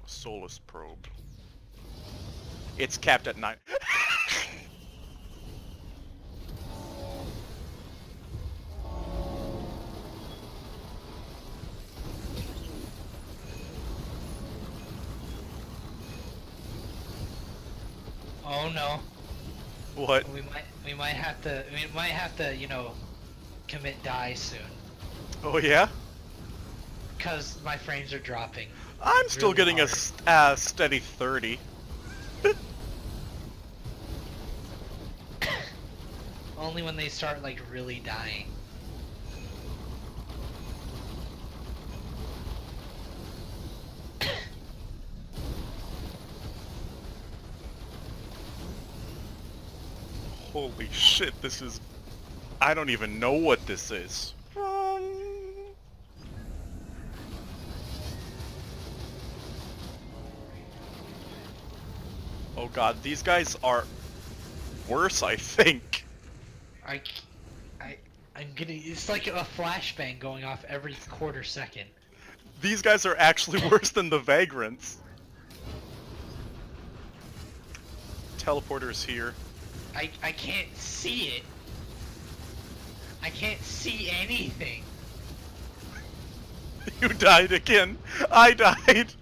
Solus probe. It's capped at 9. Oh no. What? We might have to, you know, commit die soon. Oh yeah? Cause my frames are dropping. I'm still really getting hard. a steady 30. Only when they start like really dying. Holy shit, this is... I don't even know what this is. Oh god, these guys are worse, I think. I, I'm getting. It's like a flashbang going off every quarter second. These guys are actually worse than the Vagrants. Teleporter's here. I can't see it. I can't see anything. You died again. I died.